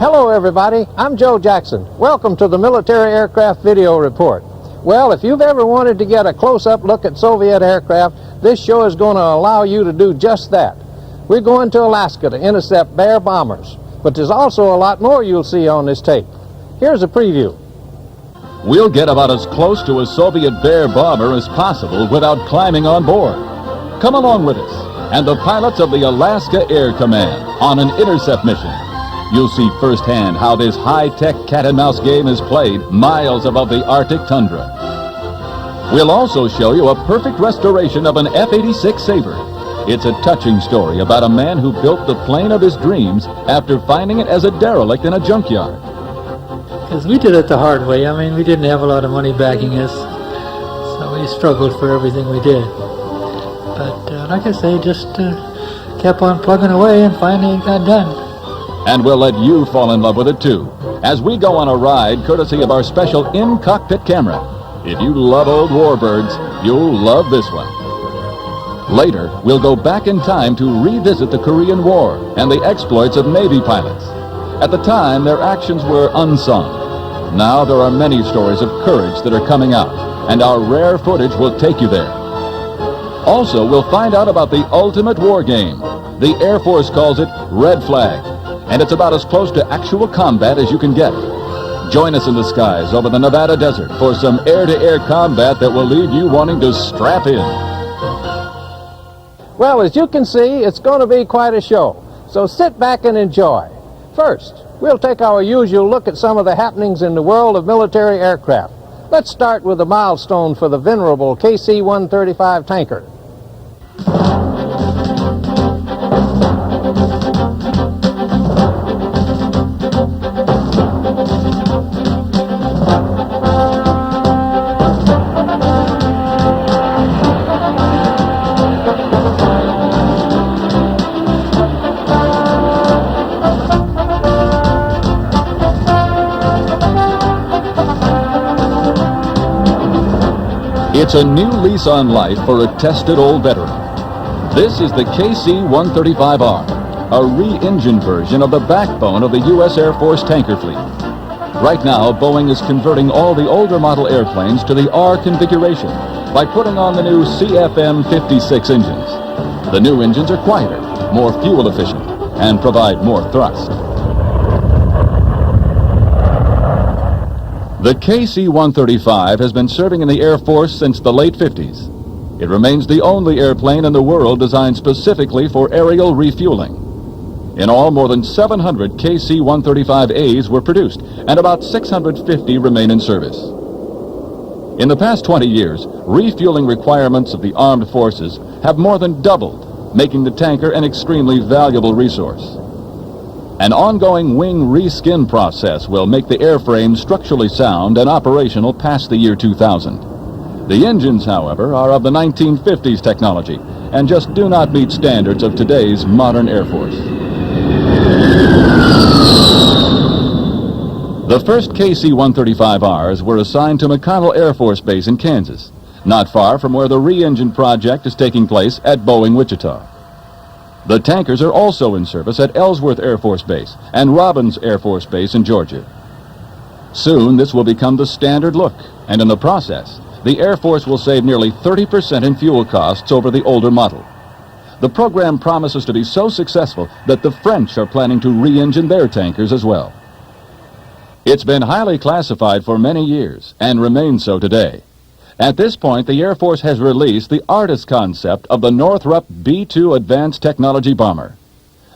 Hello everybody, I'm Joe Jackson. Welcome to the Military Aircraft Video Report. Well, if you've ever wanted to get a close-up look at Soviet aircraft, this show is going to allow you to do just that. We're going to Alaska to intercept Bear bombers, but there's also a lot more you'll see on this tape. Here's a preview. We'll get about as close to a Soviet Bear bomber as possible without climbing on board. Come along with us and the pilots of the Alaska Air Command on an intercept mission. You'll see firsthand how this high-tech cat-and-mouse game is played miles above the Arctic tundra. We'll also show you a perfect restoration of an F-86 Sabre. It's a touching story about a man who built the plane of his dreams after finding it as a derelict in a junkyard. Because we did it the hard way. I mean, we didn't have a lot of money backing us, so we struggled for everything we did. But like I say, just kept on plugging away and finally it got done. And we'll let you fall in love with it too, as we go on a ride courtesy of our special in-cockpit camera. If you love old warbirds, you'll love this one. Later, we'll go back in time to revisit the Korean War and the exploits of Navy pilots. At the time, their actions were unsung. Now there are many stories of courage that are coming out, and our rare footage will take you there. Also, we'll find out about the ultimate war game. The Air Force calls it Red Flag, and it's about as close to actual combat as you can get. Join us in the skies over the Nevada desert for some air-to-air combat that will leave you wanting to strap in. Well, as you can see, it's going to be quite a show, so sit back and enjoy. First, we'll take our usual look at some of the happenings in the world of military aircraft. Let's start with a milestone for the venerable KC-135 tanker. It's a new lease on life for a tested old veteran. This is the KC-135R, a re-engined version of the backbone of the U.S. Air Force tanker fleet. Right now, Boeing is converting all the older model airplanes to the R configuration by putting on the new CFM56 engines. The new engines are quieter, more fuel efficient, and provide more thrust. The KC-135 has been serving in the Air Force since the late 50s. It remains the only airplane in the world designed specifically for aerial refueling. In all, more than 700 KC-135As were produced, and about 650 remain in service. In the past 20 years, refueling requirements of the armed forces have more than doubled, making the tanker an extremely valuable resource. An ongoing wing reskin process will make the airframe structurally sound and operational past the year 2000. The engines, however, are of the 1950s technology and just do not meet standards of today's modern Air Force. The first KC-135Rs were assigned to McConnell Air Force Base in Kansas, not far from where the re-engine project is taking place at Boeing Wichita. The tankers are also in service at Ellsworth Air Force Base and Robins Air Force Base in Georgia. Soon, this will become the standard look, and in the process, the Air Force will save nearly 30% in fuel costs over the older model. The program promises to be so successful that the French are planning to re-engine their tankers as well. It's been highly classified for many years and remains so today. At this point, the Air Force has released the artist concept of the Northrop B-2 Advanced Technology Bomber.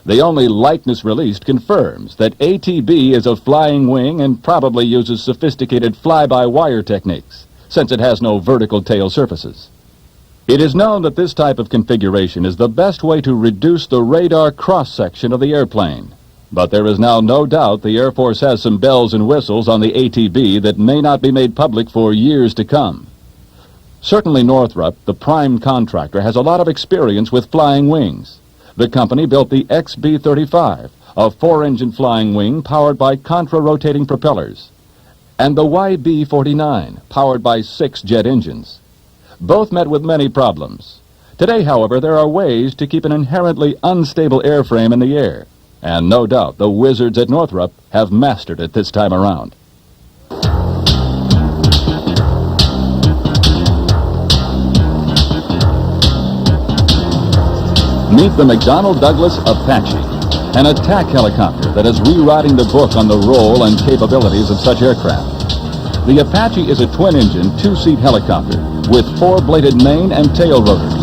The only likeness released confirms that ATB is a flying wing and probably uses sophisticated fly-by-wire techniques, since it has no vertical tail surfaces. It is known that this type of configuration is the best way to reduce the radar cross-section of the airplane. But there is now no doubt the Air Force has some bells and whistles on the ATB that may not be made public for years to come. Certainly Northrop, the prime contractor, has a lot of experience with flying wings. The company built the XB-35, a four-engine flying wing powered by contra-rotating propellers, and the YB-49, powered by 6 jet engines. Both met with many problems. Today, however, there are ways to keep an inherently unstable airframe in the air. And no doubt the wizards at Northrop have mastered it this time around. Meet the McDonnell Douglas Apache, an attack helicopter that is rewriting the book on the role and capabilities of such aircraft. The Apache is a twin-engine, two-seat helicopter with four-bladed main and tail rotors.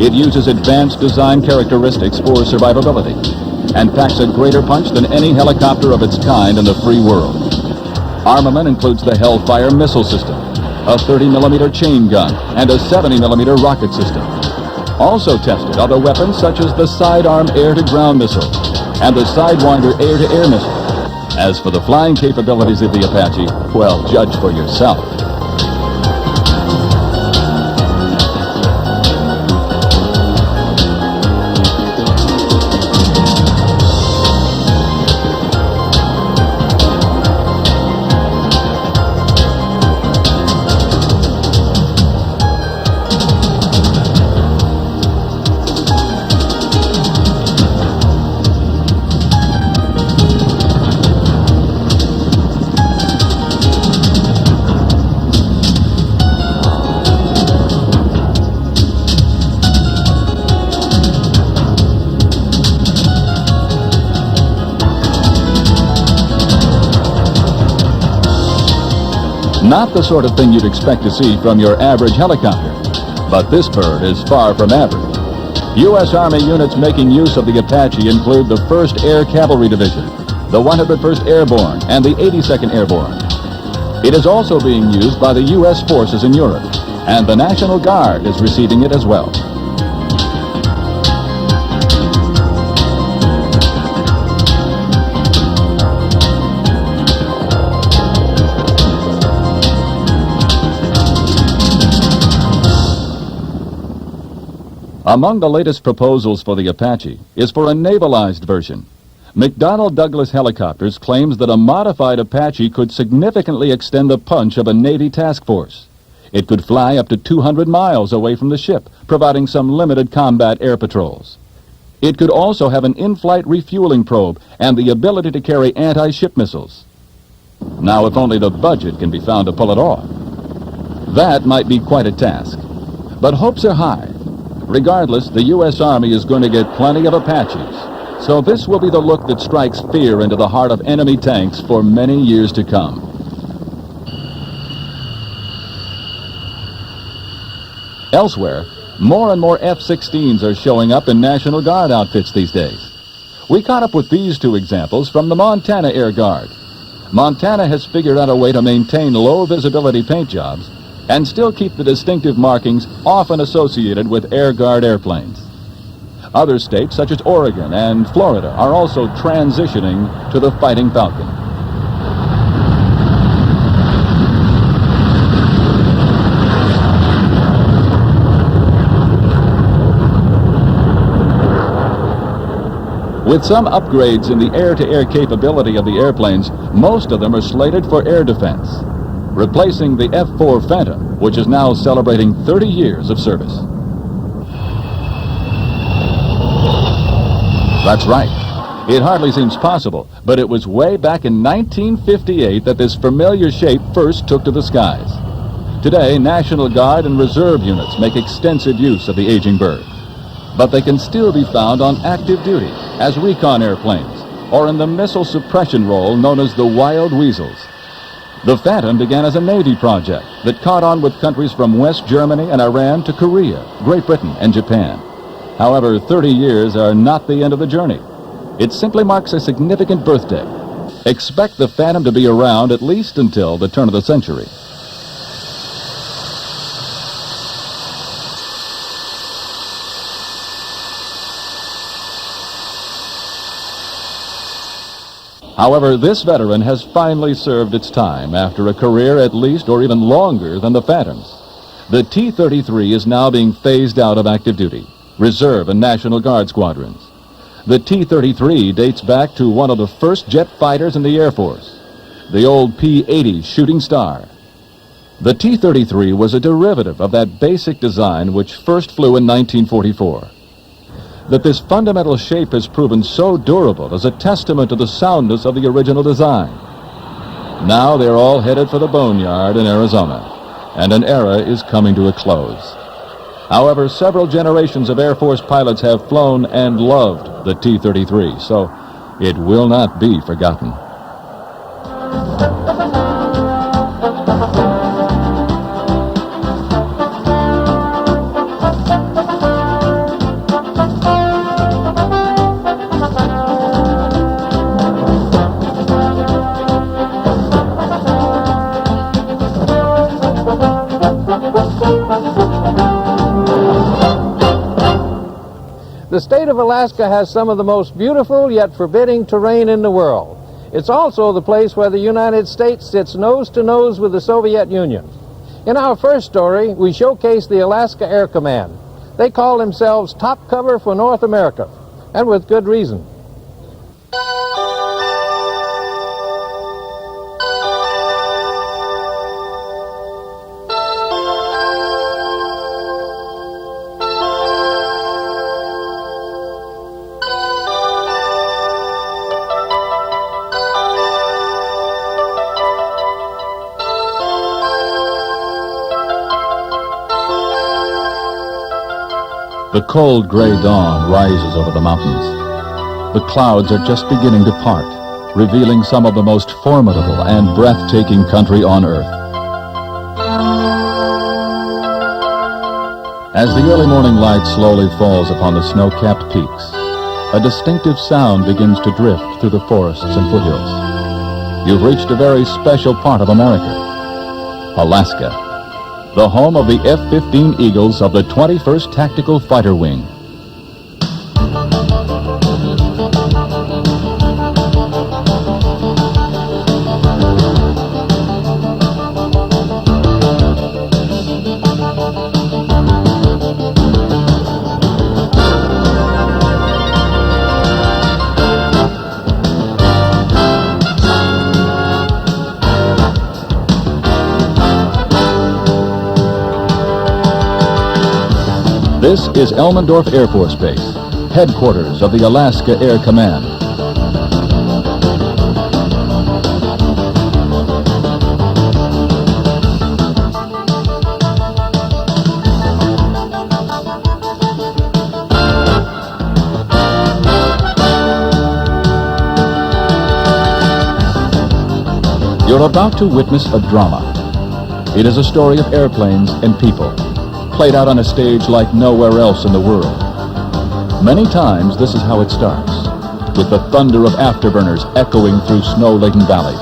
It uses advanced design characteristics for survivability and packs a greater punch than any helicopter of its kind in the free world. Armament includes the Hellfire missile system, a 30mm chain gun, and a 70mm rocket system. Also tested are the weapons such as the sidearm air-to-ground missile and the Sidewinder air-to-air missile. As for the flying capabilities of the Apache, well, judge for yourself. Not the sort of thing you'd expect to see from your average helicopter, but this bird is far from average. U.S. Army units making use of the Apache include the 1st Air Cavalry Division, the 101st Airborne, and the 82nd Airborne. It is also being used by the U.S. forces in Europe, and the National Guard is receiving it as well. Among the latest proposals for the Apache is for a navalized version. McDonnell Douglas Helicopters claims that a modified Apache could significantly extend the punch of a Navy task force. It could fly up to 200 miles away from the ship, providing some limited combat air patrols. It could also have an in-flight refueling probe and the ability to carry anti-ship missiles. Now, if only the budget can be found to pull it off. That might be quite a task, but hopes are high. Regardless, the U.S. Army is going to get plenty of Apaches, so this will be the look that strikes fear into the heart of enemy tanks for many years to come. Elsewhere, more and more F-16s are showing up in National Guard outfits these days. We caught up with these two examples from the Montana Air Guard. Montana has figured out a way to maintain low-visibility paint jobs and still keep the distinctive markings often associated with Air Guard airplanes. Other states, such as Oregon and Florida, are also transitioning to the Fighting Falcon. With some upgrades in the air-to-air capability of the airplanes, most of them are slated for air defense, replacing the F-4 Phantom, which is now celebrating 30 years of service. That's right. It hardly seems possible, but it was way back in 1958 that this familiar shape first took to the skies. Today, National Guard and Reserve units make extensive use of the aging bird, but they can still be found on active duty as recon airplanes or in the missile suppression role known as the Wild Weasels. The Phantom began as a Navy project that caught on with countries from West Germany and Iran to Korea, Great Britain, and Japan. However, 30 years are not the end of the journey. It simply marks a significant birthday. Expect the Phantom to be around at least until the turn of the century. However, this veteran has finally served its time after a career at least or even longer than the Phantoms. The T-33 is now being phased out of active duty, Reserve and National Guard squadrons. The T-33 dates back to one of the first jet fighters in the Air Force, the old P-80 Shooting Star. The T-33 was a derivative of that basic design which first flew in 1944. that this fundamental shape has proven so durable is a testament to the soundness of the original design. Now they're all headed for the boneyard in Arizona, and an era is coming to a close. However, several generations of Air Force pilots have flown and loved the T-33, so it will not be forgotten. The state of Alaska has some of the most beautiful yet forbidding terrain in the world. It's also the place where the United States sits nose to nose with the Soviet Union. In our first story, we showcase the Alaska Air Command. They call themselves top cover for North America, and with good reason. The cold gray dawn rises over the mountains. The clouds are just beginning to part, revealing some of the most formidable and breathtaking country on Earth. As the early morning light slowly falls upon the snow-capped peaks, a distinctive sound begins to drift through the forests and foothills. You've reached a very special part of America, Alaska, the home of the F-15 Eagles of the 21st Tactical Fighter Wing. This is Elmendorf Air Force Base, headquarters of the Alaska Air Command. You're about to witness a drama. It is a story of airplanes and people, played out on a stage like nowhere else in the world. Many times this is how it starts, with the thunder of afterburners echoing through snow-laden valleys.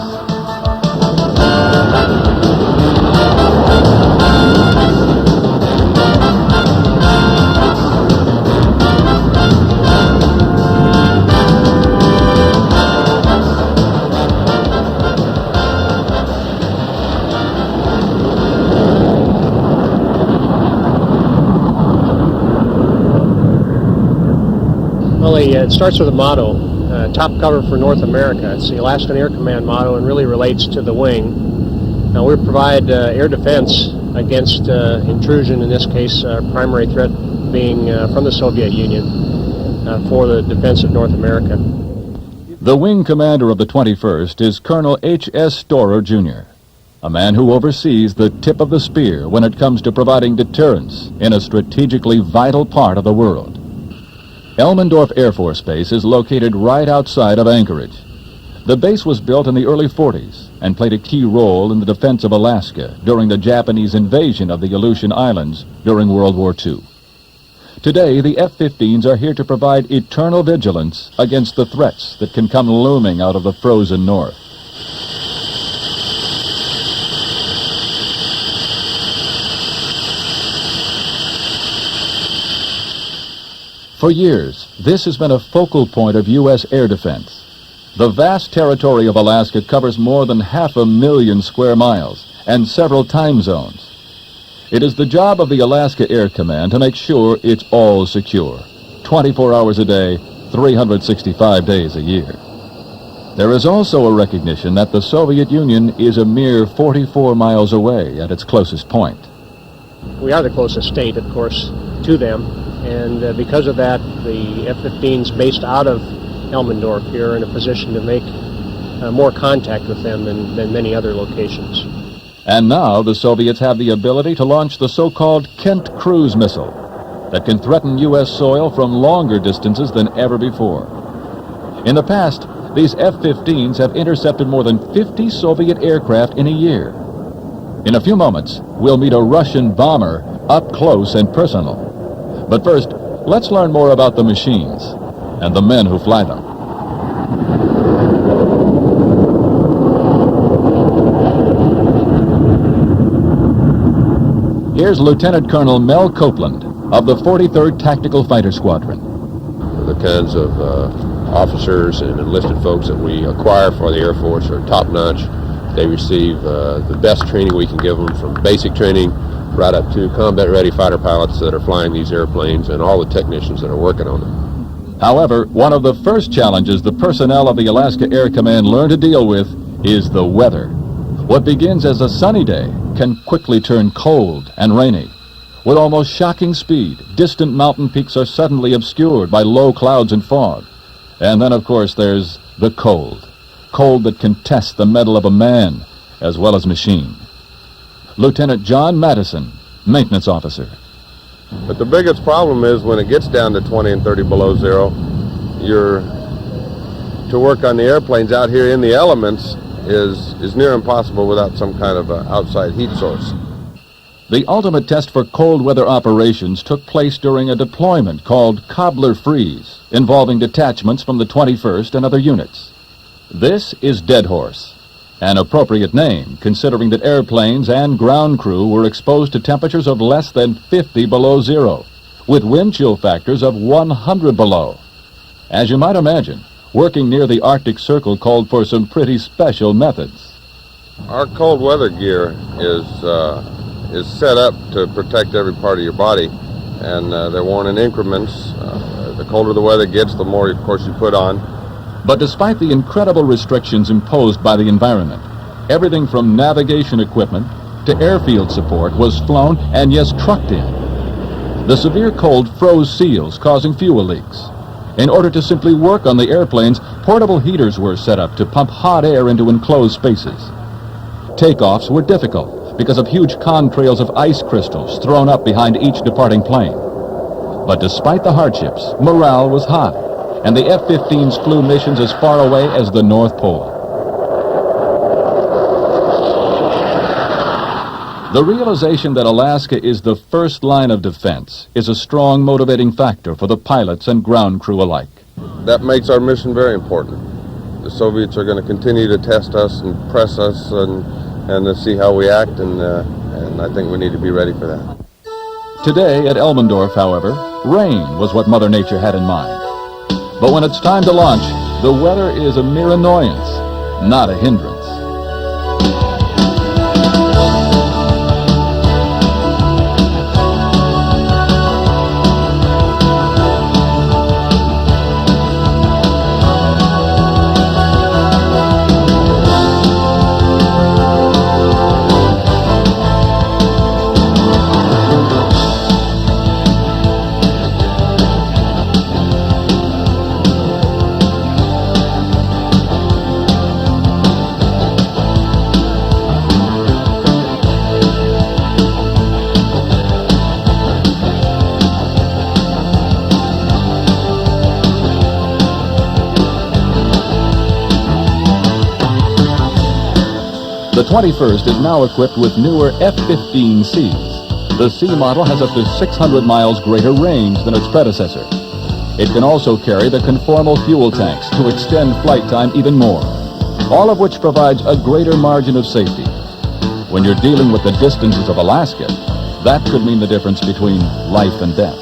Well, it starts with a motto, top cover for North America. It's the Alaskan Air Command motto and really relates to the wing. Now, we provide air defense against intrusion, in this case, primary threat being from the Soviet Union for the defense of North America. The wing commander of the 21st is Colonel H.S. Storer, Jr., a man who oversees the tip of the spear when it comes to providing deterrence in a strategically vital part of the world. Elmendorf Air Force Base is located right outside of Anchorage. The base was built in the early 40s and played a key role in the defense of Alaska during the Japanese invasion of the Aleutian Islands during World War II. Today, the F-15s are here to provide eternal vigilance against the threats that can come looming out of the frozen north. For years, this has been a focal point of U.S. air defense. The vast territory of Alaska covers more than 500,000 square miles and several time zones. It is the job of the Alaska Air Command to make sure it's all secure, 24 hours a day, 365 days a year. There is also a recognition that the Soviet Union is a mere 44 miles away at its closest point. We are the closest state, of course, to them. and because of that, the F-15s based out of Elmendorf here are in a position to make more contact with them than many other locations. And now the Soviets have the ability to launch the so-called Kent cruise missile that can threaten U.S. soil from longer distances than ever before. In the past, these F-15s have intercepted more than 50 Soviet aircraft in a year. In a few moments, we'll meet a Russian bomber up close and personal. But first, let's learn more about the machines and the men who fly them. Here's Lieutenant Colonel Mel Copeland of the 43rd Tactical Fighter Squadron. The kinds of officers and enlisted folks that we acquire for the Air Force are top-notch. They receive the best training we can give them, from basic training right up to combat-ready fighter pilots that are flying these airplanes and all the technicians that are working on them. However, one of the first challenges the personnel of the Alaska Air Command learn to deal with is the weather. What begins as a sunny day can quickly turn cold and rainy. With almost shocking speed, distant mountain peaks are suddenly obscured by low clouds and fog. And then, of course, there's the cold. Cold that can test the mettle of a man as well as machine. Lieutenant John Madison, maintenance officer. But the biggest problem is when it gets down to 20 and 30 below zero, to work on the airplanes out here in the elements is near impossible without some kind of outside heat source. The ultimate test for cold weather operations took place during a deployment called Cobbler Freeze, involving detachments from the 21st and other units. This is Dead Horse, an appropriate name considering that airplanes and ground crew were exposed to temperatures of less than 50 below zero, with wind chill factors of 100 below. As you might imagine, working near the Arctic Circle called for some pretty special methods. Our cold weather gear is set up to protect every part of your body, and they're worn in increments. The colder the weather gets, the more, of course, you put on. But despite the incredible restrictions imposed by the environment, everything from navigation equipment to airfield support was flown and, yes, trucked in. The severe cold froze seals, causing fuel leaks. In order to simply work on the airplanes, portable heaters were set up to pump hot air into enclosed spaces. Takeoffs were difficult because of huge contrails of ice crystals thrown up behind each departing plane. But despite the hardships, morale was high, and the F-15s flew missions as far away as the North Pole. The realization that Alaska is the first line of defense is a strong motivating factor for the pilots and ground crew alike. That makes our mission very important. The Soviets are going to continue to test us and press us and to see how we act, and I think we need to be ready for that. Today at Elmendorf, however, rain was what Mother Nature had in mind. But when it's time to launch, the weather is a mere annoyance, not a hindrance. The 21st is now equipped with newer F-15Cs. The C model has up to 600 miles greater range than its predecessor. It can also carry the conformal fuel tanks to extend flight time even more, all of which provides a greater margin of safety. When you're dealing with the distances of Alaska, that could mean the difference between life and death.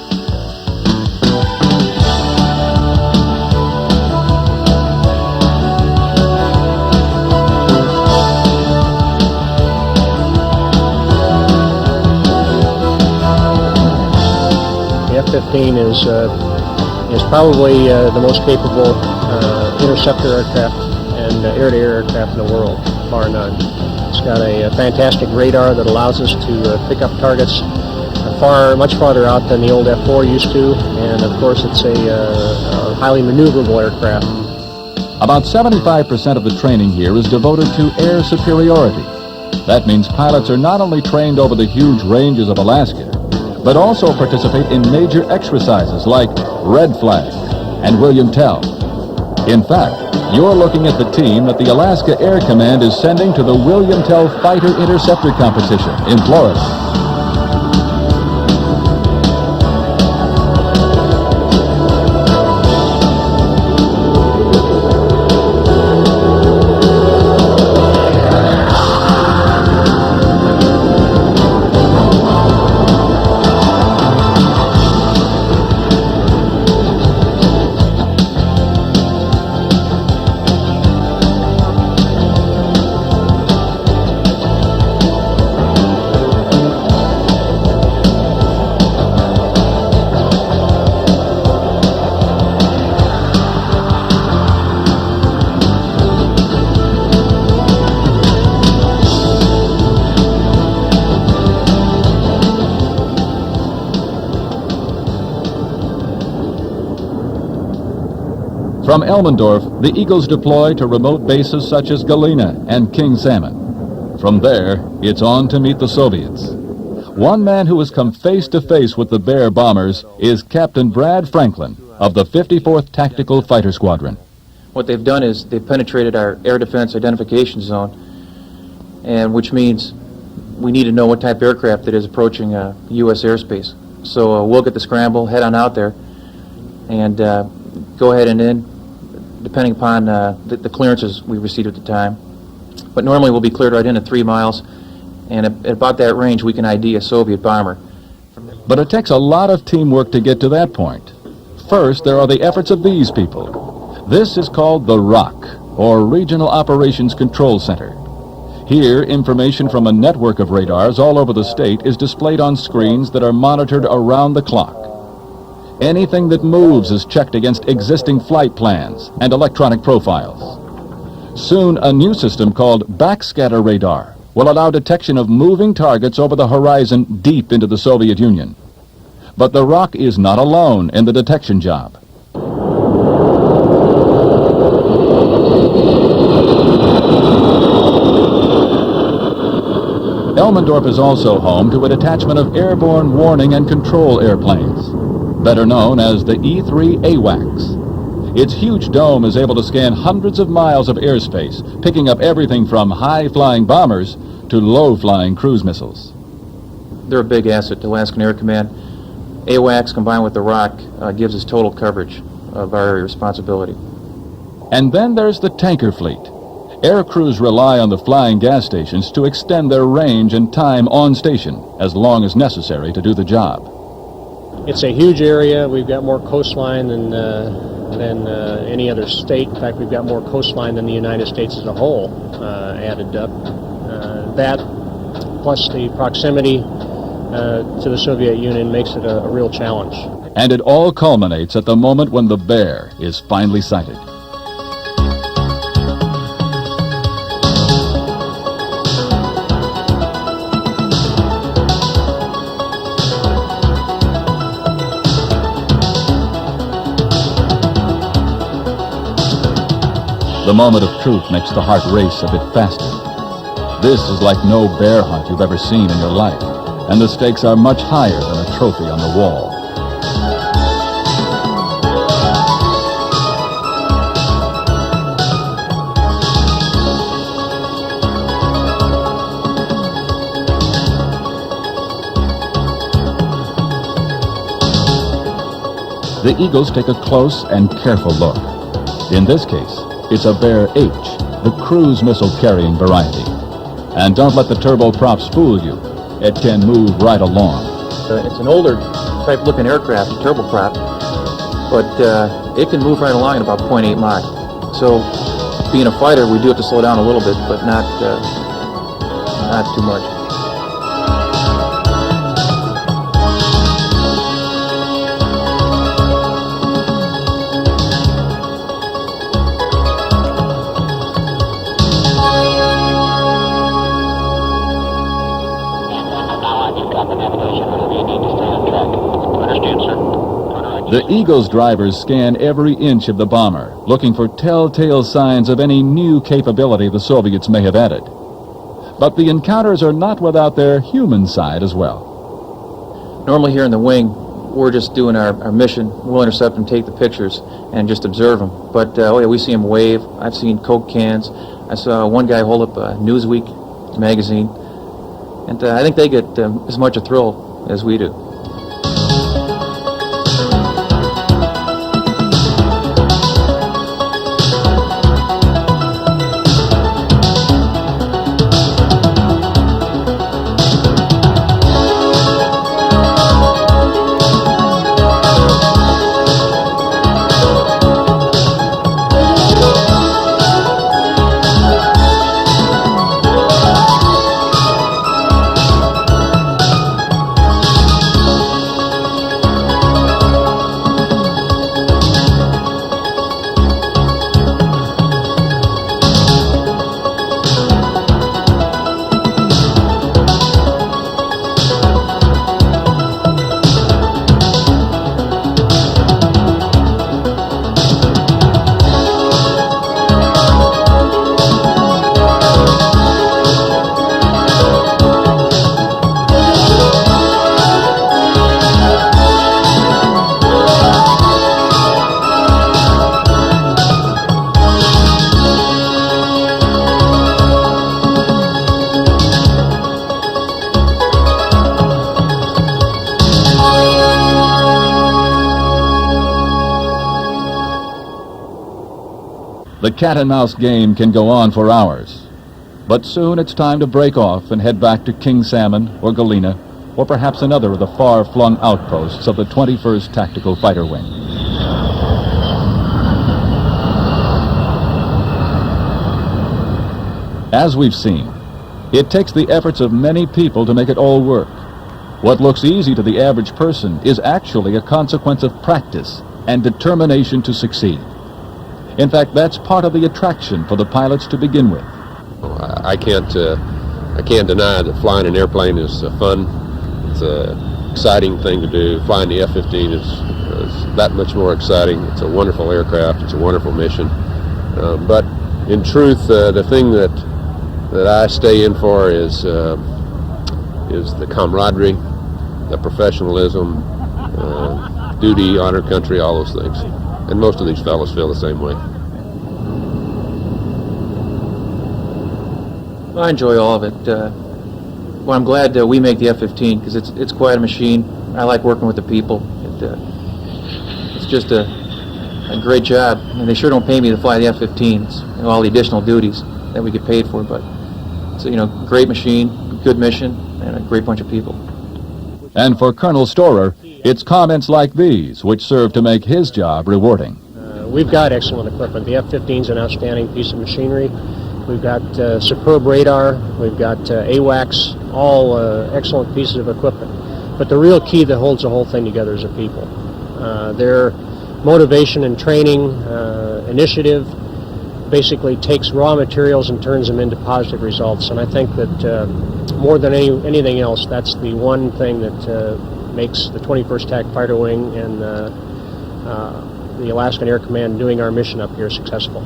F-15 is probably the most capable interceptor aircraft and air-to-air aircraft in the world, bar none. It's got a fantastic radar that allows us to pick up targets much farther out than the old F-4 used to, and of course it's a highly maneuverable aircraft. About 75% of the training here is devoted to air superiority. That means pilots are not only trained over the huge ranges of Alaska, but also participate in major exercises like Red Flag and William Tell. In fact, you're looking at the team that the Alaska Air Command is sending to the William Tell Fighter Interceptor Competition in Florida. From Elmendorf, the Eagles deploy to remote bases such as Galena and King Salmon. From there, it's on to meet the Soviets. One man who has come face to face with the Bear bombers is Captain Brad Franklin of the 54th Tactical Fighter Squadron. What they've done is they've penetrated our air defense identification zone, and which means we need to know what type of aircraft it is approaching U.S. airspace. So we'll get the scramble, head on out there, and go ahead and in, depending upon the clearances we received at the time. But normally we'll be cleared right in at 3 miles, and at about that range we can ID a Soviet bomber. But it takes a lot of teamwork to get to that point. First, there are the efforts of these people. This is called the ROC, or Regional Operations Control Center. Here, information from a network of radars all over the state is displayed on screens that are monitored around the clock. Anything that moves is checked against existing flight plans and electronic profiles. Soon, a new system called backscatter radar will allow detection of moving targets over the horizon deep into the Soviet Union. But the ROC is not alone in the detection job. Elmendorf is also home to a detachment of airborne warning and control airplanes, better known as the E-3 AWACS. Its huge dome is able to scan hundreds of miles of airspace, picking up everything from high-flying bombers to low-flying cruise missiles. They're a big asset to Alaskan Air Command. AWACS combined with the ROC gives us total coverage of our area responsibility. And then there's the tanker fleet. Air crews rely on the flying gas stations to extend their range and time on station as long as necessary to do the job. It's a huge area. We've got more coastline than any other state. In fact, we've got more coastline than the United States as a whole added up. That, plus the proximity to the Soviet Union, makes it a real challenge. And it all culminates at the moment when the Bear is finally sighted. The moment of truth makes the heart race a bit faster. This is like no bear hunt you've ever seen in your life, and the stakes are much higher than a trophy on the wall. The Eagles take a close and careful look. In this case, it's a Bear H, the cruise missile-carrying variety. And don't let the turboprops fool you. It can move right along. It's an older type-looking aircraft, a turboprop, but it can move right along at about 0.8 Mach. So, being a fighter, we do have to slow down a little bit, but not too much. Now I've got the navigation. Whatever you need to The Eagle's drivers scan every inch of the bomber, looking for telltale signs of any new capability the Soviets may have added. But the encounters are not without their human side as well. Normally here in the wing, we're just doing our mission. We'll intercept them, take the pictures, and just observe them. But oh yeah, we see them wave. I've seen Coke cans. I saw one guy hold up a Newsweek magazine. And I think they get as much a thrill as we do. The cat-and-mouse game can go on for hours. But soon it's time to break off and head back to King Salmon or Galena, or perhaps another of the far-flung outposts of the 21st Tactical Fighter Wing. As we've seen, it takes the efforts of many people to make it all work. What looks easy to the average person is actually a consequence of practice and determination to succeed. In fact, that's part of the attraction for the pilots to begin with. I can't deny that flying an airplane is fun. It's an exciting thing to do. Flying the F-15 is that much more exciting. It's a wonderful aircraft. It's a wonderful mission. But in truth, the thing that I stay in for is the camaraderie, the professionalism, duty, honor, country, all those things. And most of these fellows feel the same way. I enjoy all of it. Well, I'm glad we make the F-15 because it's quite a machine. I like working with the people. It's just a great job, and they sure don't pay me to fly the F-15. It's, all the additional duties that we get paid for, but it's a great machine, good mission, and a great bunch of people. And for Colonel Storer, it's comments like these which serve to make his job rewarding. We've got excellent equipment. The F-15 is an outstanding piece of machinery. We've got superb radar. We've got AWACS, all excellent pieces of equipment. But the real key that holds the whole thing together is the people. Their motivation and training, initiative, basically takes raw materials and turns them into positive results. And I think that more than anything else, that's the one thing that makes the 21st TAC Fighter Wing and the Alaskan Air Command doing our mission up here successful.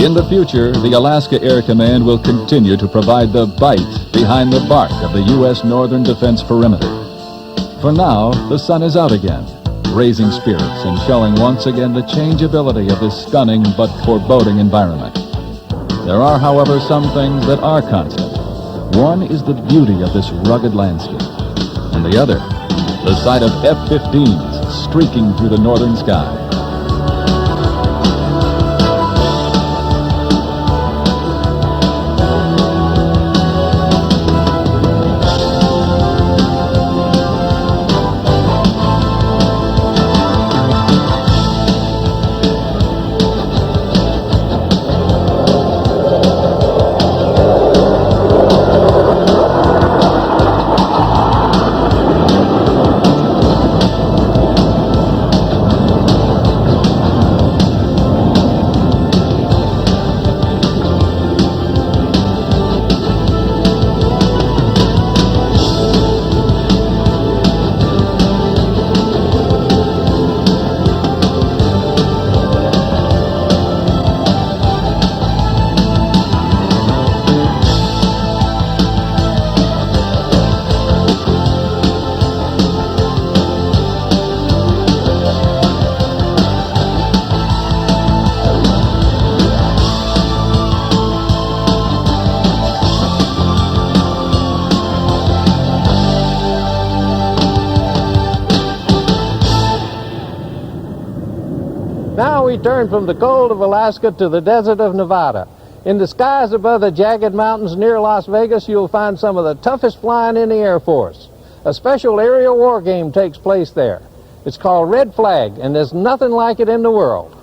In the future, the Alaska Air Command will continue to provide the bite behind the bark of the U.S. Northern Defense Perimeter. For now, the sun is out again, raising spirits and showing once again the changeability of this stunning but foreboding environment. There are, however, some things that are constant. One is the beauty of this rugged landscape, and the other, the sight of F-15s streaking through the northern sky. we turn from the cold of Alaska to the desert of Nevada. In the skies above the jagged mountains near Las Vegas, you'll find some of the toughest flying in the Air Force. A special aerial war game takes place there. It's called Red Flag, and there's nothing like it in the world.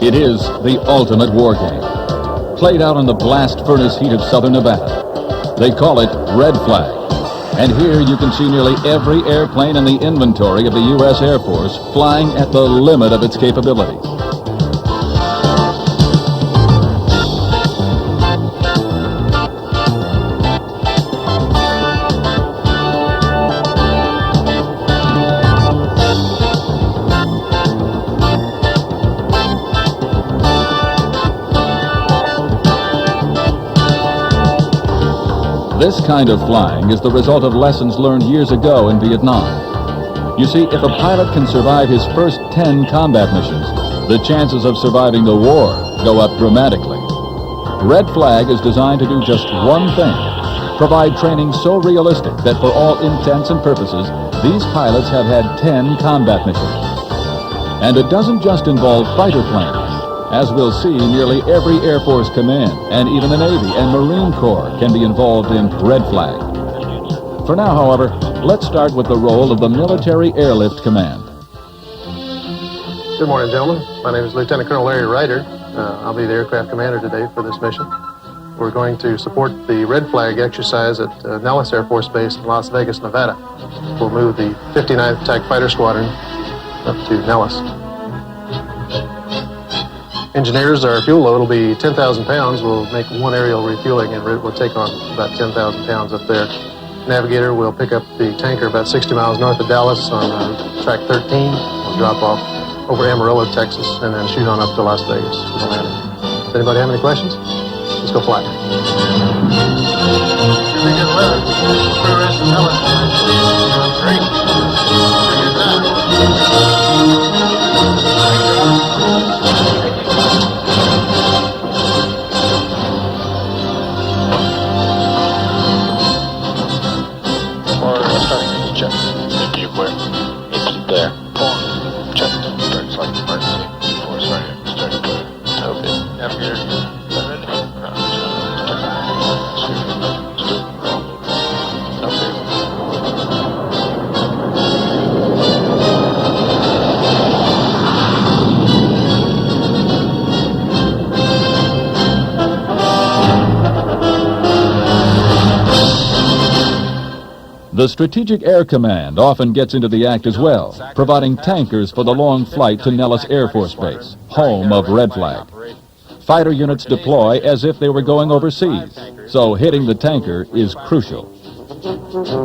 It is the ultimate war game, played out in the blast furnace heat of southern Nevada. They call it Red Flag. And here you can see nearly every airplane in the inventory of the U.S. Air Force flying at the limit of its capabilities. This kind of flying is the result of lessons learned years ago in Vietnam. You see, if a pilot can survive his first 10 combat missions, the chances of surviving the war go up dramatically. Red Flag is designed to do just one thing: provide training so realistic that for all intents and purposes, these pilots have had 10 combat missions. And it doesn't just involve fighter planes. As we'll see, nearly every Air Force command and even the Navy and Marine Corps can be involved in Red Flag. For now, however, let's start with the role of the Military Airlift Command. Good morning, gentlemen. My name is Lieutenant Colonel Larry Ryder. I'll be the aircraft commander today for this mission. We're going to support the Red Flag exercise at Nellis Air Force Base in Las Vegas, Nevada. We'll move the 59th Attack Fighter Squadron up to Nellis. Engineers, our fuel load will be 10,000 pounds. We'll make one aerial refueling and we'll take on about 10,000 pounds up there. Navigator will pick up the tanker about 60 miles north of Dallas on track 13. We'll drop off over Amarillo, Texas, and then shoot on up to Las Vegas for the landing. Does anybody have any questions? Let's go fly. Pretty good weather. Great. There. Check. Starts like emergency. Before starting to put toe bit. Navigator. Ready? The Strategic Air Command often gets into the act as well, providing tankers for the long flight to Nellis Air Force Base, home of Red Flag. Fighter units deploy as if they were going overseas, so hitting the tanker is crucial.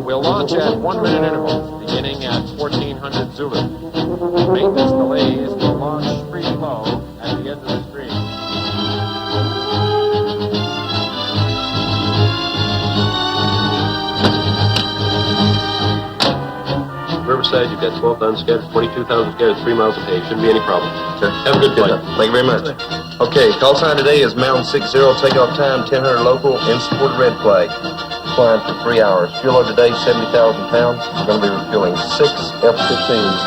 We'll launch at 1 minute intervals, beginning at 1400 Zulu. Maintenance delays will launch free flow at the end of the screen. Riverside, you've got 12 done scheduled, 22,000 scheduled, 3 miles a day. Shouldn't be any problem. Okay. Have a good flight. Thank you very much. Okay, call sign today is Mountain 60, takeoff time 1000 local, in support of Red Flag. Flying for 3 hours. Fuel load today, 70,000 pounds. We're going to be refueling 6 F-15s.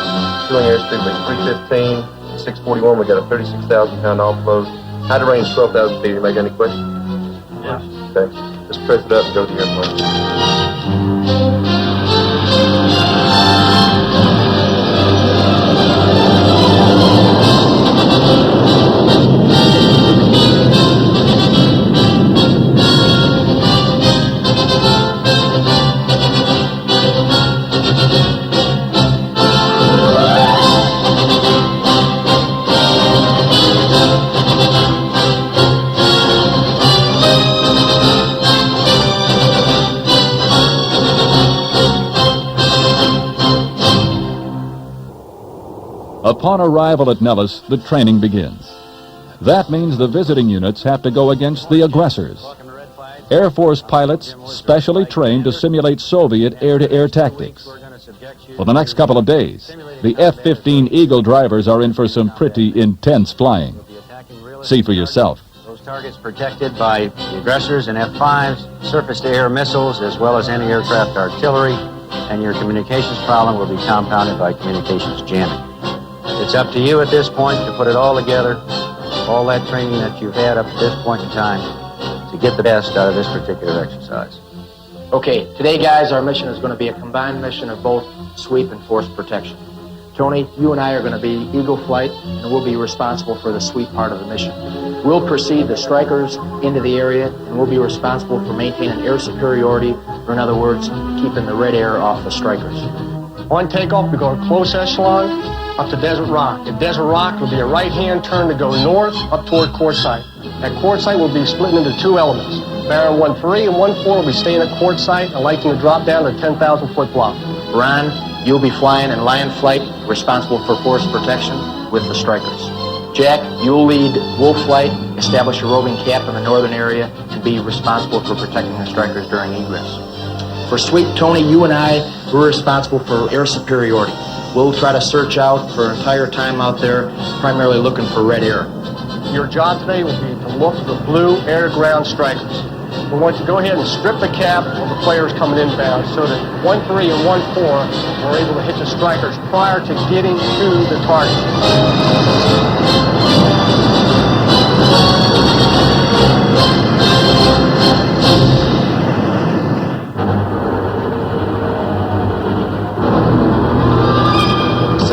Fueling airspeed will be 315, 641. We got a 36,000 pound offload. Height of range 12,000 feet. Anybody got any questions? Yeah. Okay. Just press it up and go to the airplane. Upon arrival at Nellis, the training begins. That means the visiting units have to go against the aggressors. Air Force pilots specially trained to simulate Soviet air-to-air tactics. For the next couple of days, the F-15 Eagle drivers are in for some pretty intense flying. See for yourself. Those targets protected by the aggressors and F-5s, surface-to-air missiles, as well as anti-aircraft artillery, and your communications problem will be compounded by communications jamming. It's up to you at this point to put it all together, all that training that you've had up to this point in time, to get the best out of this particular exercise. Okay, today, guys, our mission is going to be a combined mission of both sweep and force protection. Tony, you and I are going to be Eagle Flight, and we'll be responsible for the sweep part of the mission. We'll precede the strikers into the area, and we'll be responsible for maintaining air superiority, or in other words, keeping the red air off the strikers. On takeoff, we go close echelon up to Desert Rock. At Desert Rock will be a right-hand turn to go north up toward Quartzsite. At Quartzsite, we'll be split into two elements. Baron 1-3 and 1-4 will be staying at Quartzsite, electing to drop down to 10,000-foot block. Ron, you'll be flying in Lion Flight, responsible for force protection with the strikers. Jack, you'll lead Wolf Flight, establish a roving cap in the northern area, and be responsible for protecting the strikers during egress. For sweep, Tony, you and I, we're responsible for air superiority. We'll try to search out for an entire time out there, primarily looking for red air. Your job today will be to look for the blue air-to-ground strikers. We want you to go ahead and strip the cap of the players coming inbound so that 1-3 and 1-4 are able to hit the strikers prior to getting to the target.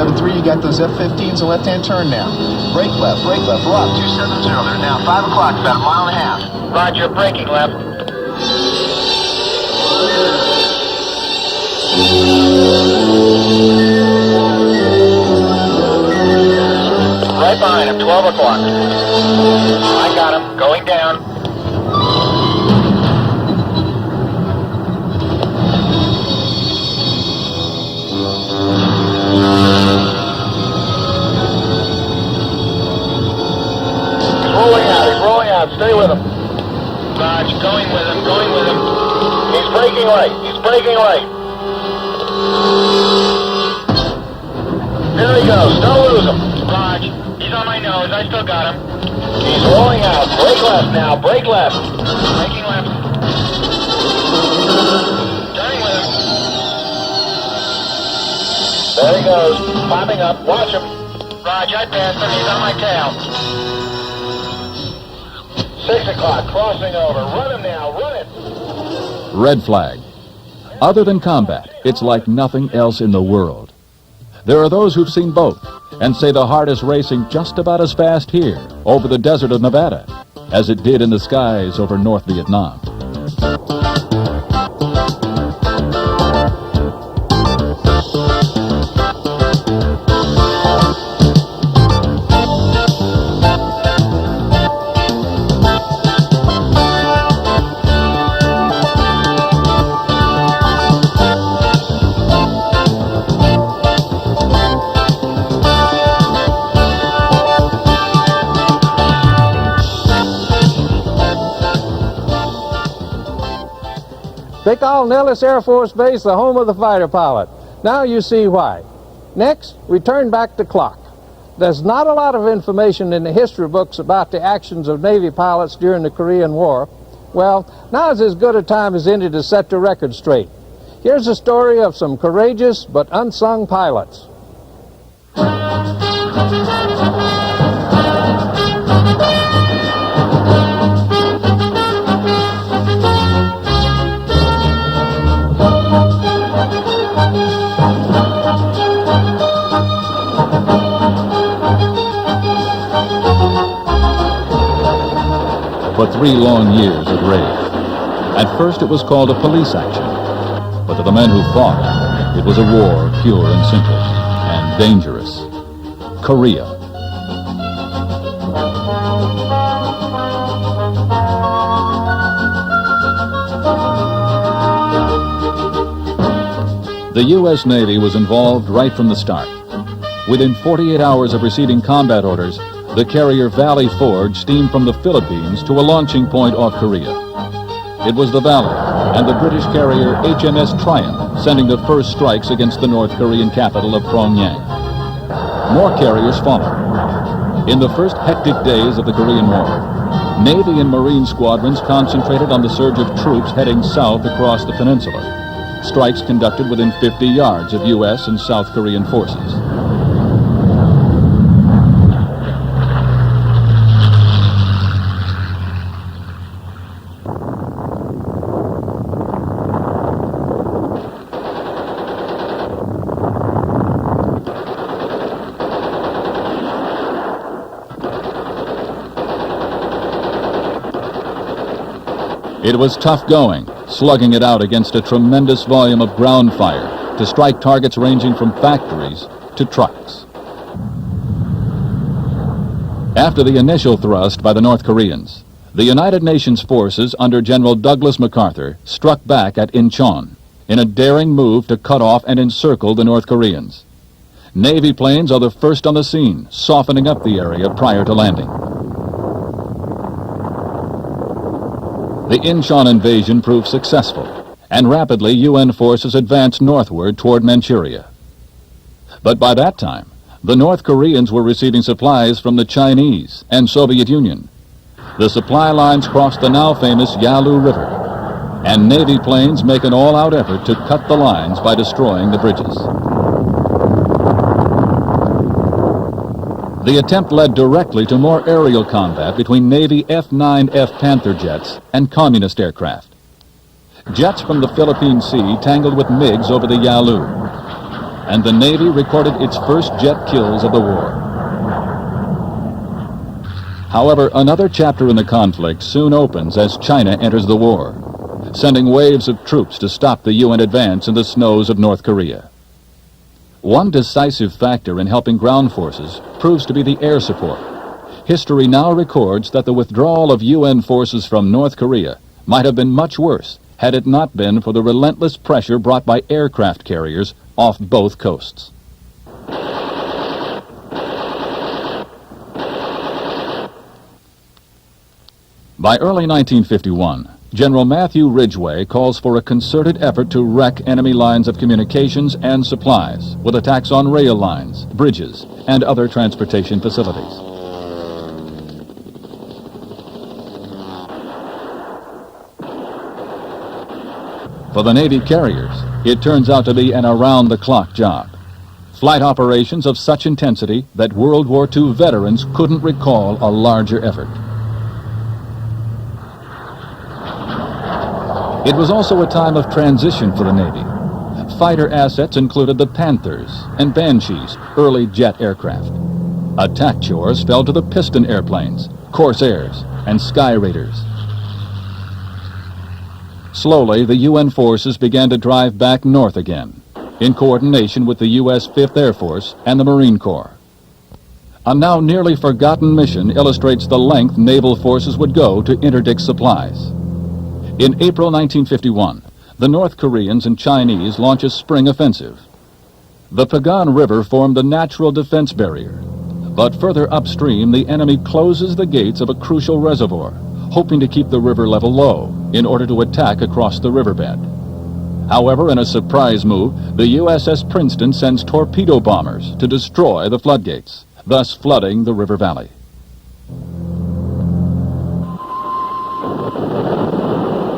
7-3, you got those F-15s, a left-hand turn now. Brake left, we're up. 270, they're now 5 o'clock, about a mile and a half. Roger, braking left. Right behind him, 12 o'clock. I got him, going down. He's rolling out, stay with him. Raj, going with him. He's braking right. There he goes, don't lose him. Raj, he's on my nose, I still got him. He's rolling out, brake left now, brake left. Braking left. Turning with him. There he goes, popping up, watch him. Raj, I passed him, he's on my tail. 6 o'clock, crossing over. Run him now, run it. Red flag. Other than combat, it's like nothing else in the world. There are those who've seen both and say the heart is racing just about as fast here over the desert of Nevada as it did in the skies over North Vietnam. They call Nellis Air Force Base the home of the fighter pilot. Now you see why. Next, we turn back to clock. There's not a lot of information in the history books about the actions of Navy pilots during the Korean War. Well, now's as good a time as any to set the record straight. Here's a story of some courageous but unsung pilots. For 3 long years it raged. At first it was called a police action, but to the men who fought, it was a war pure and simple and dangerous. Korea. The U.S. Navy was involved right from the start. Within 48 hours of receiving combat orders, the carrier Valley Forge steamed from the Philippines to a launching point off Korea. It was the Valley and the British carrier HMS Triumph sending the first strikes against the North Korean capital of Pyongyang. More carriers followed. In the first hectic days of the Korean War, Navy and Marine squadrons concentrated on the surge of troops heading south across the peninsula. Strikes conducted within 50 yards of U.S. and South Korean forces. It was tough going, slugging it out against a tremendous volume of ground fire to strike targets ranging from factories to trucks. After the initial thrust by the North Koreans, the United Nations forces under General Douglas MacArthur struck back at Incheon in a daring move to cut off and encircle the North Koreans. Navy planes are the first on the scene, softening up the area prior to landing. The Incheon invasion proved successful, and rapidly UN forces advanced northward toward Manchuria. But by that time, the North Koreans were receiving supplies from the Chinese and Soviet Union. The supply lines crossed the now famous Yalu River, and Navy planes make an all-out effort to cut the lines by destroying the bridges. The attempt led directly to more aerial combat between Navy F-9F Panther jets and communist aircraft. Jets from the Philippine Sea tangled with MiGs over the Yalu, and the Navy recorded its first jet kills of the war. However, another chapter in the conflict soon opens as China enters the war, sending waves of troops to stop the UN advance in the snows of North Korea. One decisive factor in helping ground forces proves to be the air support. History now records that the withdrawal of UN forces from North Korea might have been much worse had it not been for the relentless pressure brought by aircraft carriers off both coasts. By early 1951, General Matthew Ridgway calls for a concerted effort to wreck enemy lines of communications and supplies with attacks on rail lines, bridges, and other transportation facilities. For the Navy carriers, it turns out to be an around-the-clock job. Flight operations of such intensity that World War II veterans couldn't recall a larger effort. It was also a time of transition for the Navy. Fighter assets included the Panthers and Banshees, early jet aircraft. Attack chores fell to the piston airplanes, Corsairs, and Sky Raiders. Slowly, the UN forces began to drive back north again, in coordination with the U.S. 5th Air Force and the Marine Corps. A now nearly forgotten mission illustrates the length naval forces would go to interdict supplies. In April 1951, the North Koreans and Chinese launch a spring offensive. The Pagan River formed the natural defense barrier, but further upstream the enemy closes the gates of a crucial reservoir, hoping to keep the river level low in order to attack across the riverbed. However, in a surprise move, the USS Princeton sends torpedo bombers to destroy the floodgates, thus flooding the river valley.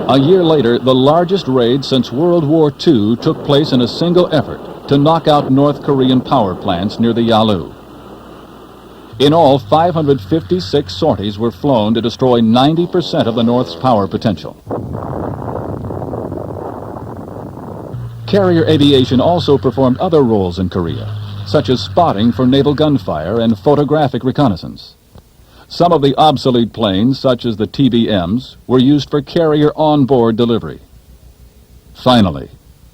A year later, the largest raid since World War II took place in a single effort to knock out North Korean power plants near the Yalu. In all, 556 sorties were flown to destroy 90% of the North's power potential. Carrier aviation also performed other roles in Korea, such as spotting for naval gunfire and photographic reconnaissance. Some of the obsolete planes, such as the TBMs, were used for carrier on-board delivery. Finally,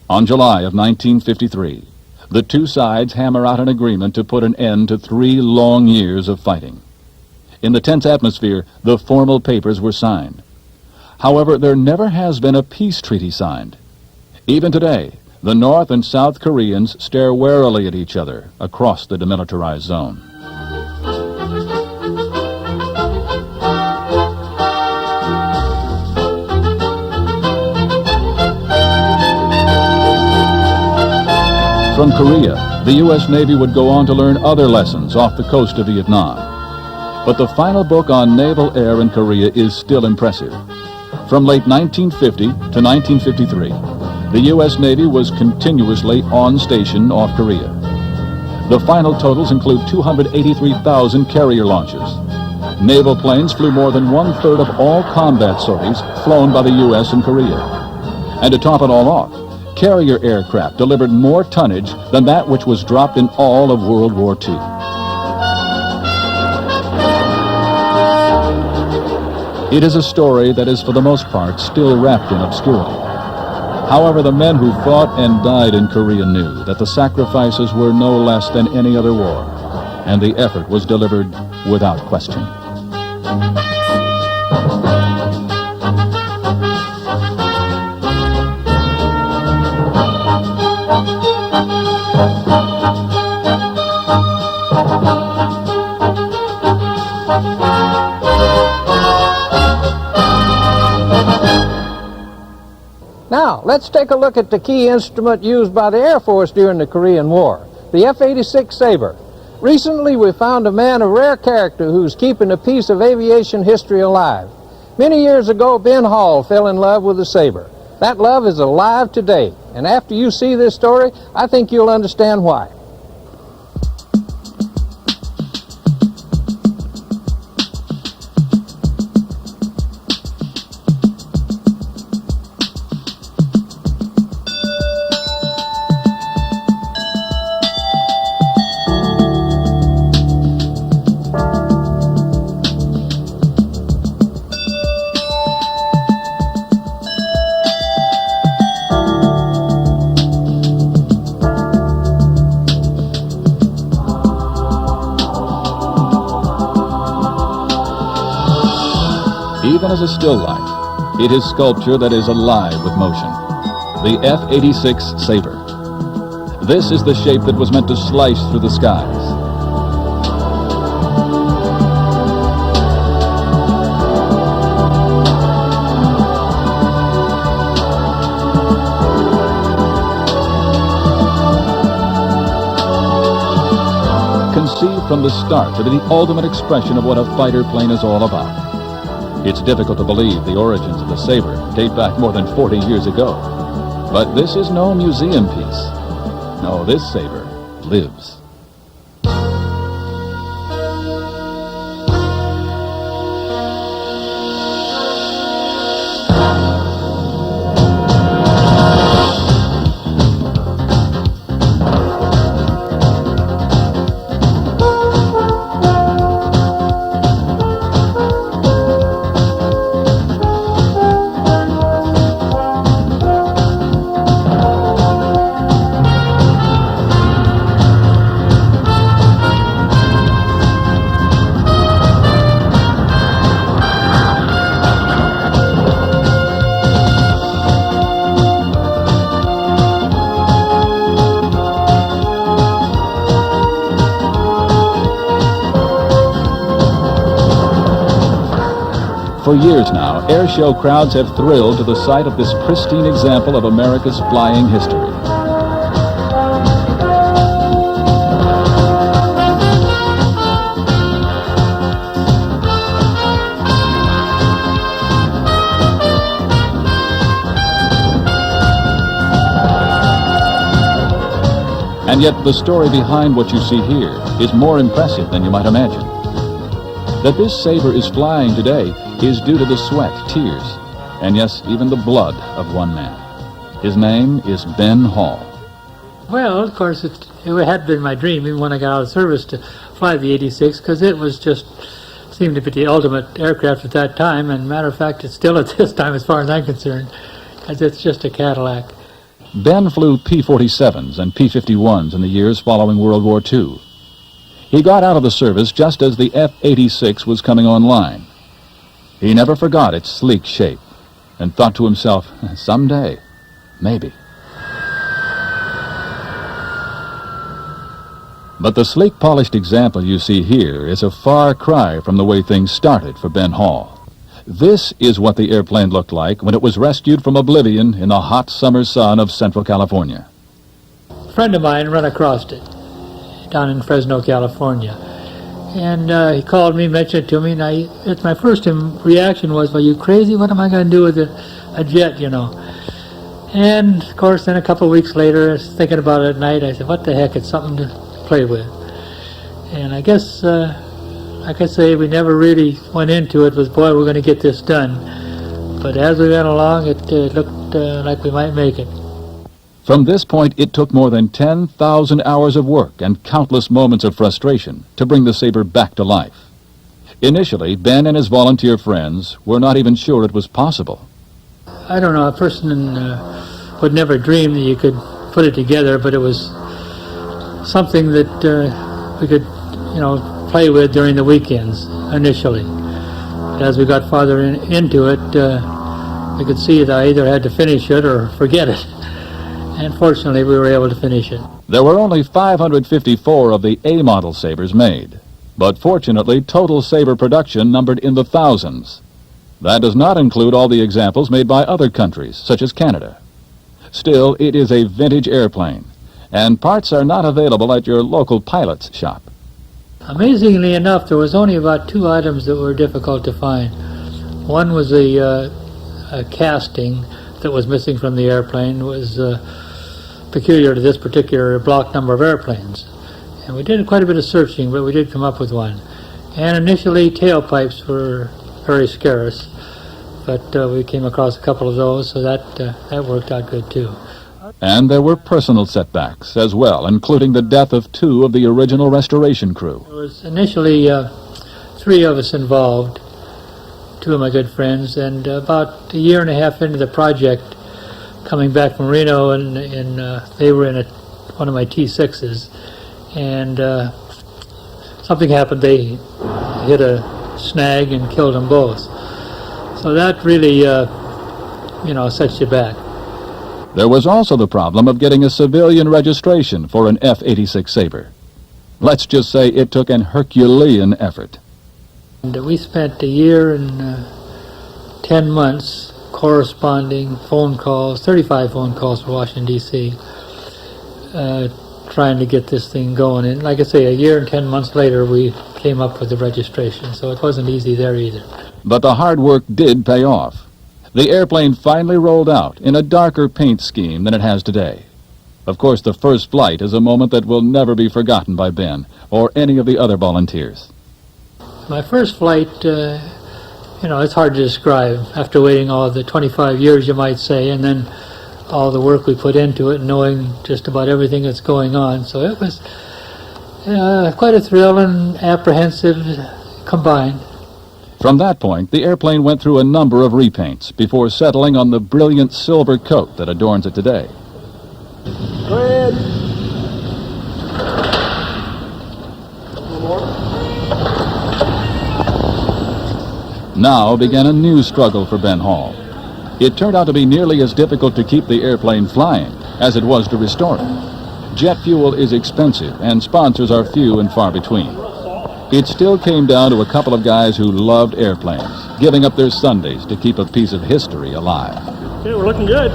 on July of 1953, the two sides hammer out an agreement to put an end to 3 long years of fighting. In the tense atmosphere, the formal papers were signed. However, there never has been a peace treaty signed. Even today, The North and South Koreans stare warily at each other across the demilitarized zone. From Korea, the U.S. Navy would go on to learn other lessons off the coast of Vietnam. But the final book on naval air in Korea is still impressive. From late 1950 to 1953, the U.S. Navy was continuously on station off Korea. The final totals include 283,000 carrier launches. Naval planes flew more than one-third of all combat sorties flown by the U.S. in Korea. And to top it all off, carrier aircraft delivered more tonnage than that which was dropped in all of World War II. It is a story that is for the most part still wrapped in obscurity. However, the men who fought and died in Korea knew that the sacrifices were no less than any other war, and the effort was delivered without question. Now, let's take a look at the key instrument used by the Air Force during the Korean War, the F-86 Sabre. Recently, we found a man of rare character who's keeping a piece of aviation history alive. Many years ago, Ben Hall fell in love with the Sabre. That love is alive today, and after you see this story, I think you'll understand why. Even as a still life, it is sculpture that is alive with motion. The F-86 Sabre. This is the shape that was meant to slice through the skies. Conceived from the start to be the ultimate expression of what a fighter plane is all about. It's difficult to believe the origins of the Sabre date back more than 40 years ago. But this is no museum piece. No, this Sabre lives. For years now, air show crowds have thrilled to the sight of this pristine example of America's flying history. And yet the story behind what you see here is more impressive than you might imagine. That this Sabre is flying today is due to the sweat, tears, and yes, even the blood of one man. His name is Ben Hall. Well, of course, it had been my dream, even when I got out of service, to fly the 86, because it was just, seemed to be the ultimate aircraft at that time, and matter of fact, it's still at this time as far as I'm concerned, as it's just a Cadillac. Ben flew P-47s and P-51s in the years following World War II. He got out of the service just as the F-86 was coming online. He never forgot its sleek shape and thought to himself, someday, maybe. But the sleek, polished example you see here is a far cry from the way things started for Ben Hall. This is what the airplane looked like when it was rescued from oblivion in the hot summer sun of Central California. A friend of mine ran across it down in Fresno, California. And he called me, mentioned it to me, and my first reaction was, "Are you crazy? What am I going to do with a jet, you know?" And, of course, then a couple of weeks later, I was thinking about it at night. I said, what the heck, it's something to play with. And I guess, I could say we never really went into it with, boy, we're going to get this done. But as we went along, it looked like we might make it. From this point, it took more than 10,000 hours of work and countless moments of frustration to bring the Sabre back to life. Initially, Ben and his volunteer friends were not even sure it was possible. I don't know, a person would never dream that you could put it together, but it was something that we could, play with during the weekends initially. But as we got farther into it, we could see that I either had to finish it or forget it. And fortunately, we were able to finish it. There were only 554 of the A-model Sabres made, but fortunately, total Sabre production numbered in the thousands. That does not include all the examples made by other countries, such as Canada. Still, it is a vintage airplane, and parts are not available at your local pilot's shop. Amazingly enough, there was only about 2 items that were difficult to find. One was a casting that was missing from the airplane. It was peculiar to this particular block number of airplanes. And we did quite a bit of searching, but we did come up with one. And initially, tailpipes were very scarce, but we came across a couple of those, so that worked out good too. And there were personal setbacks as well, including the death of 2 of the original restoration crew. There was initially 3 of us involved, 2 of my good friends, and about a year and a half into the project, coming back from Reno, and they were in one of my T6s, and something happened. They hit a snag and killed them both. So that really, sets you back. There was also the problem of getting a civilian registration for an F-86 Sabre. Let's just say it took an Herculean effort. And we spent a year and 10 months corresponding, phone calls, 35 phone calls for Washington, D.C., trying to get this thing going. And like I say, a year and 10 months later, we came up with the registration, so it wasn't easy there either. But the hard work did pay off. The airplane finally rolled out in a darker paint scheme than it has today. Of course, the first flight is a moment that will never be forgotten by Ben or any of the other volunteers. My first flight, it's hard to describe after waiting all the 25 years, you might say, and then all the work we put into it, knowing just about everything that's going on. So it was quite a thrill and apprehensive combined. From that point, the airplane went through a number of repaints before settling on the brilliant silver coat that adorns it today. Go ahead. One more. Now began a new struggle for Ben Hall. It turned out to be nearly as difficult to keep the airplane flying as it was to restore it. Jet fuel is expensive and sponsors are few and far between. It still came down to a couple of guys who loved airplanes, giving up their Sundays to keep a piece of history alive. Okay, we're looking good.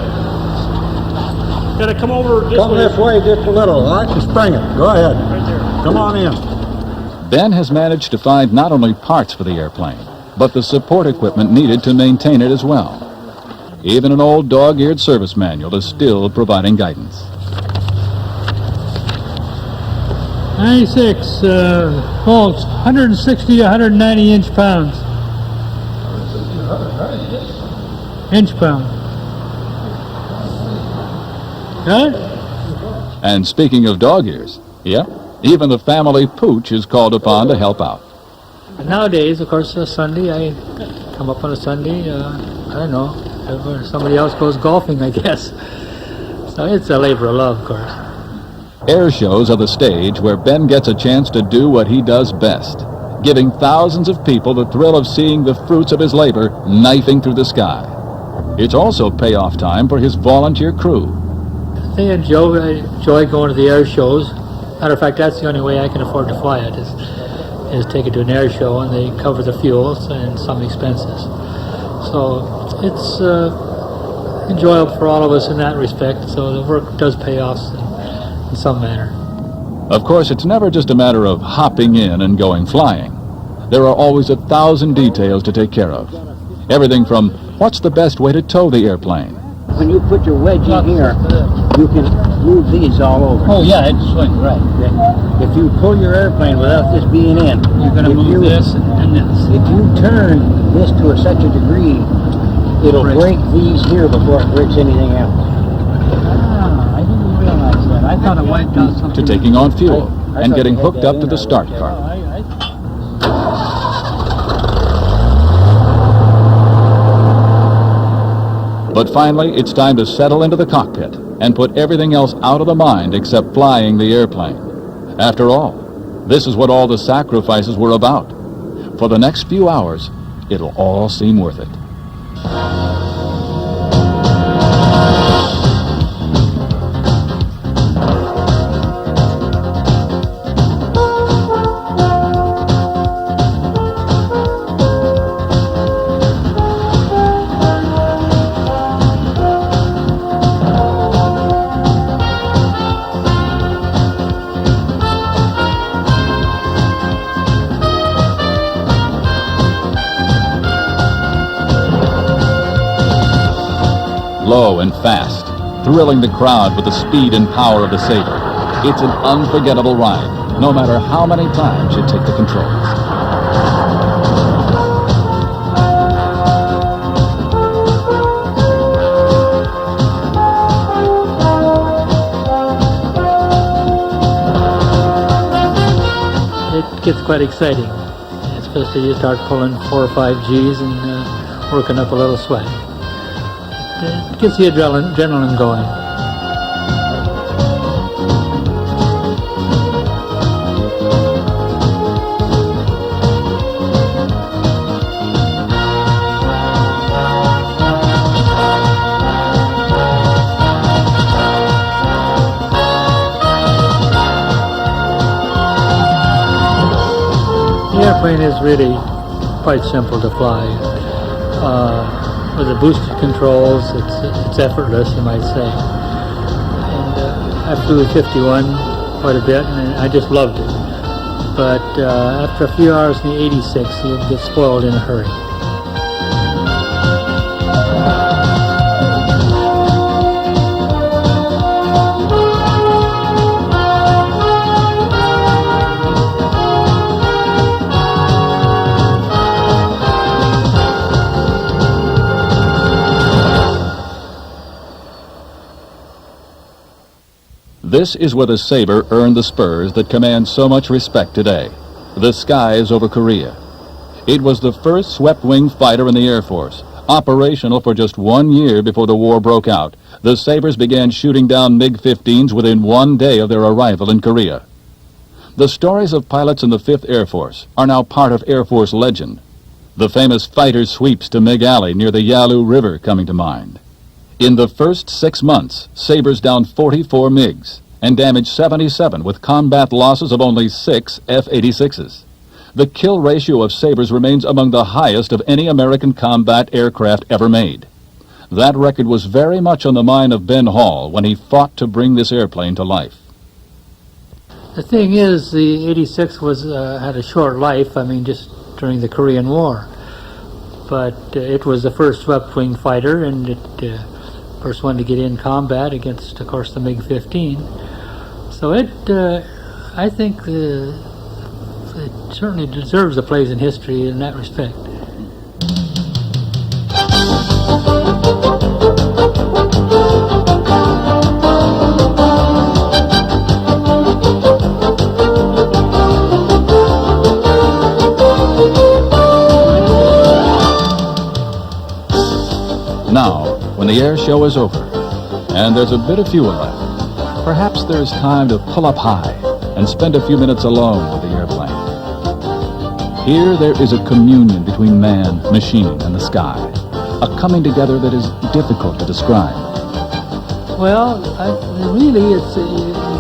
Gotta come over this way. Come this way just a little, all right? And spring it. Go ahead. Right there. Come on in. Ben has managed to find not only parts for the airplane, but the support equipment needed to maintain it as well. Even an old dog-eared service manual is still providing guidance. 96 volts, 160 to 190 inch-pounds. Inch-pound. Good? And speaking of dog ears, even the family pooch is called upon to help out. Nowadays, of course, Sunday, I come up on a Sunday, I don't know, if somebody else goes golfing, I guess. So it's a labor of love, of course. Air shows are the stage where Ben gets a chance to do what he does best, giving thousands of people the thrill of seeing the fruits of his labor knifing through the sky. It's also payoff time for his volunteer crew. They enjoy going to the air shows. Matter of fact, that's the only way I can afford to fly it is take it to an air show, and they cover the fuels and some expenses. So it's enjoyable for all of us in that respect. So the work does pay off in some manner. Of course, it's never just a matter of hopping in and going flying. There are always 1,000 details to take care of. Everything from what's the best way to tow the airplane. When you put your wedge in here, you can move these all over. Oh yeah, it's swing, right. If you pull your airplane without this being in, You're going to move this and this. If you turn this to such a degree, it'll break these here before it breaks anything else. Ah, I didn't realize that. I thought it wiped out something. To taking on fuel and getting hooked up to the start car. But finally, it's time to settle into the cockpit and put everything else out of the mind except flying the airplane. After all, this is what all the sacrifices were about. For the next few hours, it'll all seem worth it. Low and fast, thrilling the crowd with the speed and power of the Sabre. It's an unforgettable ride, no matter how many times you take the controls. It gets quite exciting, especially you start pulling 4 or 5 Gs and working up a little sweat. It gets the adrenaline going. The airplane is really quite simple to fly. With the boosted controls, it's effortless, you might say. And I flew the 51 quite a bit, and I just loved it. But after a few hours in the 86, you get spoiled in a hurry. This is where the Sabre earned the spurs that command so much respect today. The skies over Korea. It was the first swept-wing fighter in the Air Force. Operational for just 1 year before the war broke out, the Sabres began shooting down MiG-15s within 1 day of their arrival in Korea. The stories of pilots in the 5th Air Force are now part of Air Force legend. The famous fighter sweeps to MiG Alley near the Yalu River coming to mind. In the first 6 months, Sabres downed 44 MiGs and damaged 77 with combat losses of only 6 F-86s. The kill ratio of Sabres remains among the highest of any American combat aircraft ever made. That record was very much on the mind of Ben Hall when he fought to bring this airplane to life. The thing is, the 86 had a short life, just during the Korean War. But it was the first swept-wing fighter, and it first one to get in combat against, of course, the MiG-15. So I think it certainly deserves a place in history in that respect. Now, when the air show is over, and there's a bit of fuel left, perhaps there's time to pull up high and spend a few minutes alone with the airplane. Here there is a communion between man, machine, and the sky, a coming together that is difficult to describe. Well, really, you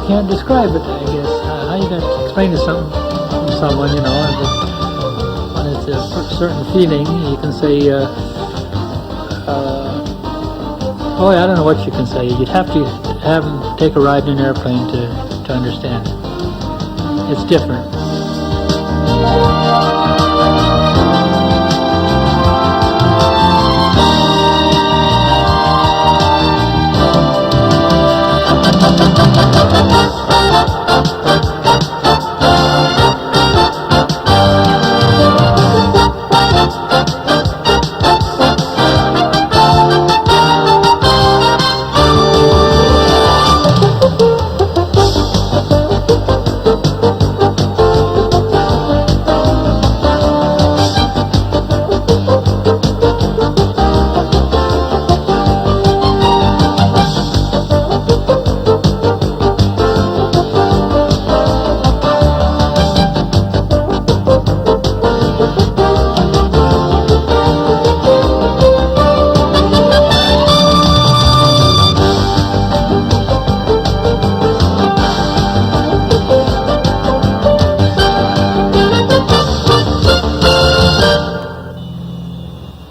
can't describe it, I guess. How you going to explain to someone, you know, when it's a certain feeling, you can say, boy, I don't know what you can say. You'd have to have them take a ride in an airplane to understand it. It's different.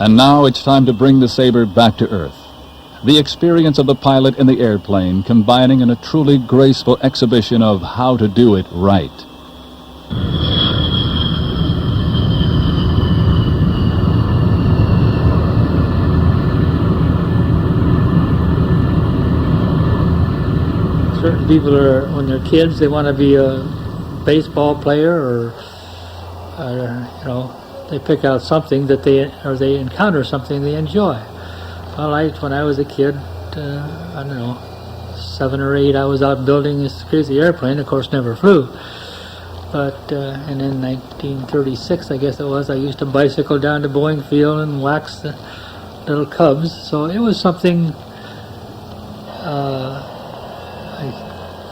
And now it's time to bring the Sabre back to Earth. The experience of the pilot in the airplane combining in a truly graceful exhibition of how to do it right. Certain people are, when they're kids, they want to be a baseball player or you know, they pick out something that they encounter something they enjoy. Well, when I was a kid, I don't know, 7 or 8, I was out building this crazy airplane. Of course, never flew. But and in 1936, I guess it was, I used to bicycle down to Boeing Field and wax the little cubs. So it was something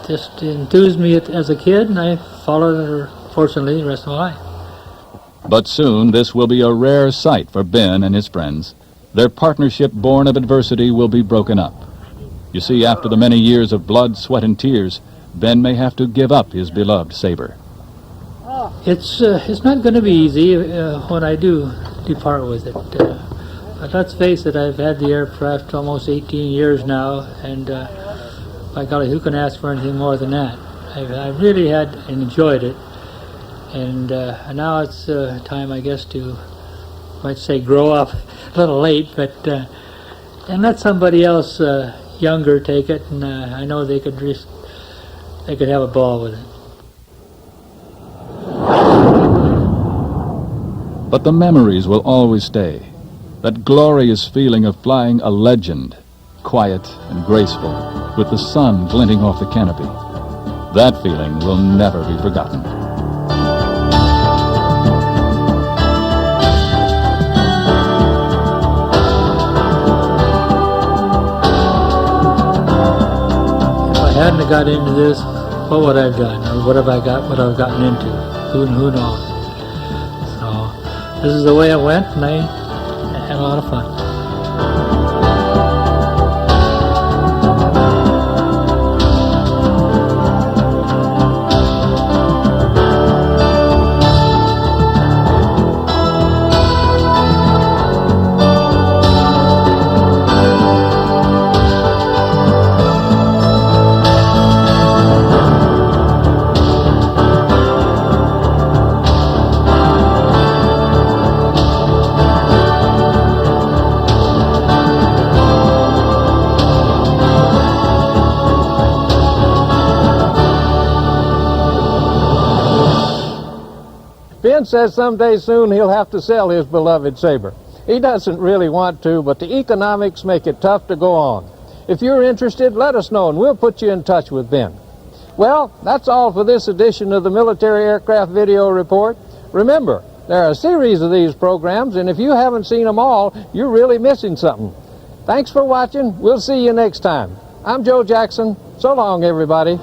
just enthused me as a kid, and I followed it, fortunately, the rest of my life. But soon this will be a rare sight for Ben and his friends. Their partnership born of adversity will be broken up. You see, after the many years of blood, sweat, and tears, Ben may have to give up his beloved Sabre. It's not going to be easy when I do depart with it. But let's face it, I've had the aircraft almost 18 years now, and by golly, who can ask for anything more than that? I've really had and enjoyed it. And now it's time, I guess, to, might say, grow up. A little late, but and let somebody else younger take it, and I know they could have a ball with it. But the memories will always stay. That glorious feeling of flying a legend, quiet and graceful, with the sun glinting off the canopy. That feeling will never be forgotten. Hadn't I got into this, what would I have done, or what I've gotten into? Who knows? So this is the way it went, and I had a lot of fun. Ben says someday soon he'll have to sell his beloved Sabre. He doesn't really want to, but the economics make it tough to go on. If you're interested, let us know and we'll put you in touch with Ben. Well, that's all for this edition of the Military Aircraft Video Report. Remember, there are a series of these programs, and if you haven't seen them all, you're really missing something. Thanks for watching. We'll see you next time. I'm Joe Jackson. So long, everybody.